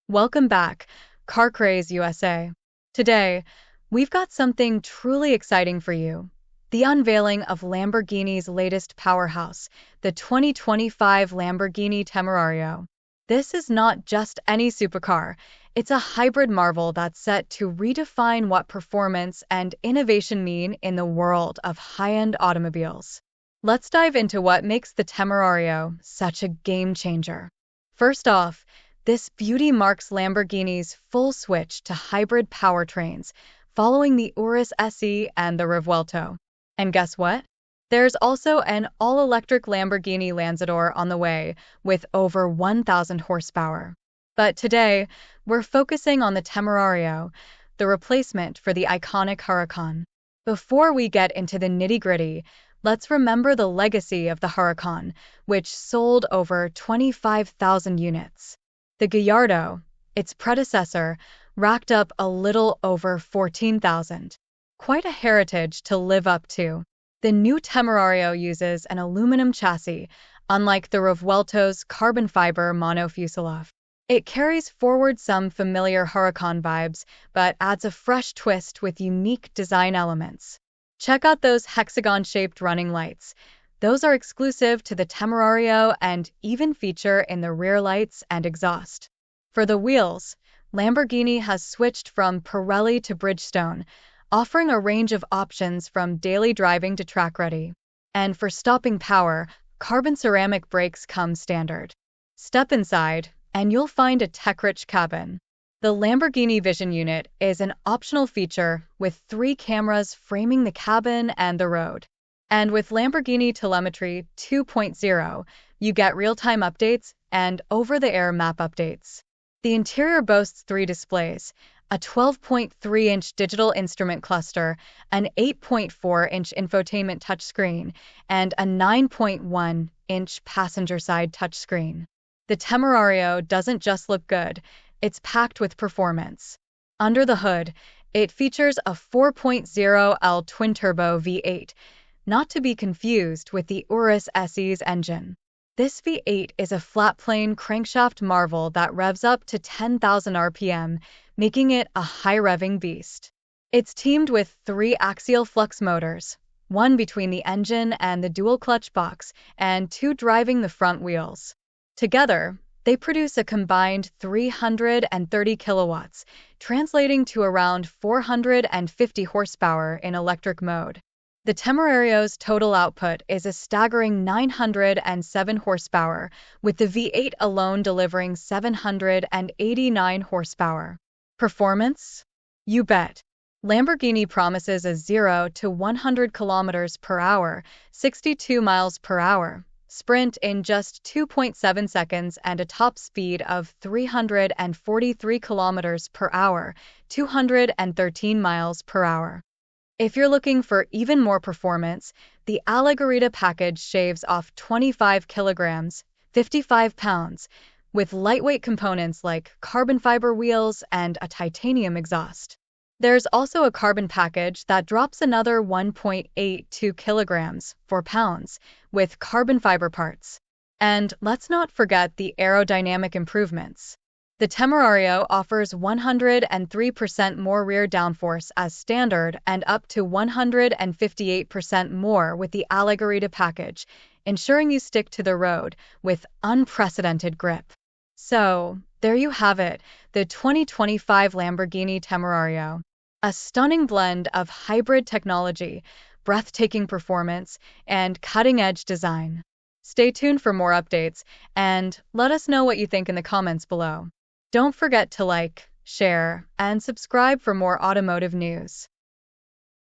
Welcome back, Car Craze USA. Today, we've got something truly exciting for you. The unveiling of Lamborghini's latest powerhouse, the 2025 Lamborghini Temerario. This is not just any supercar, it's a hybrid marvel that's set to redefine what performance and innovation mean in the world of high-end automobiles. Let's dive into what makes the Temerario such a game changer. First off, this beauty marks Lamborghini's full switch to hybrid powertrains, following the Urus SE and the Revuelto. And guess what? There's also an all-electric Lamborghini Lanzador on the way, with over 1,000 horsepower. But today, we're focusing on the Temerario, the replacement for the iconic Huracán. Before we get into the nitty-gritty, let's remember the legacy of the Huracán, which sold over 25,000 units. The Gallardo, its predecessor, racked up a little over 14,000. Quite a heritage to live up to. The new Temerario uses an aluminum chassis, unlike the Revuelto's carbon fiber monofuselage. It carries forward some familiar Huracán vibes, but adds a fresh twist with unique design elements. Check out those hexagon-shaped running lights. Those are exclusive to the Temerario and even feature in the rear lights and exhaust. For the wheels, Lamborghini has switched from Pirelli to Bridgestone, offering a range of options from daily driving to track-ready. And for stopping power, carbon ceramic brakes come standard. Step inside, and you'll find a tech-rich cabin. The Lamborghini Vision Unit is an optional feature with 3 cameras framing the cabin and the road. And with Lamborghini Telemetry 2.0, you get real-time updates and over-the-air map updates. The interior boasts 3 displays, a 12.3-inch digital instrument cluster, an 8.4-inch infotainment touchscreen, and a 9.1-inch passenger-side touchscreen. The Temerario doesn't just look good, it's packed with performance. Under the hood, it features a 4.0L twin-turbo V8, not to be confused with the Urus SE's engine. This V8 is a flat-plane crankshaft marvel that revs up to 10,000 RPM, making it a high-revving beast. It's teamed with 3 axial flux motors, 1 between the engine and the dual-clutch box, and 2 driving the front wheels. Together, they produce a combined 330 kilowatts, translating to around 450 horsepower in electric mode. The Temerario's total output is a staggering 907 horsepower, with the V8 alone delivering 789 horsepower. Performance? You bet. Lamborghini promises a 0 to 100 kilometers per hour, 62 miles per hour, sprint in just 2.7 seconds and a top speed of 343 kilometers per hour, 213 miles per hour. If you're looking for even more performance, the Alegorita package shaves off 25 kilograms, 55 pounds, with lightweight components like carbon fiber wheels and a titanium exhaust. There's also a carbon package that drops another 1.82 kilograms, 4 pounds, with carbon fiber parts. And let's not forget the aerodynamic improvements. The Temerario offers 103% more rear downforce as standard and up to 158% more with the Alegorita package, ensuring you stick to the road with unprecedented grip. So, there you have it, the 2025 Lamborghini Temerario. A stunning blend of hybrid technology, breathtaking performance, and cutting-edge design. Stay tuned for more updates, and let us know what you think in the comments below. Don't forget to like, share, and subscribe for more automotive news.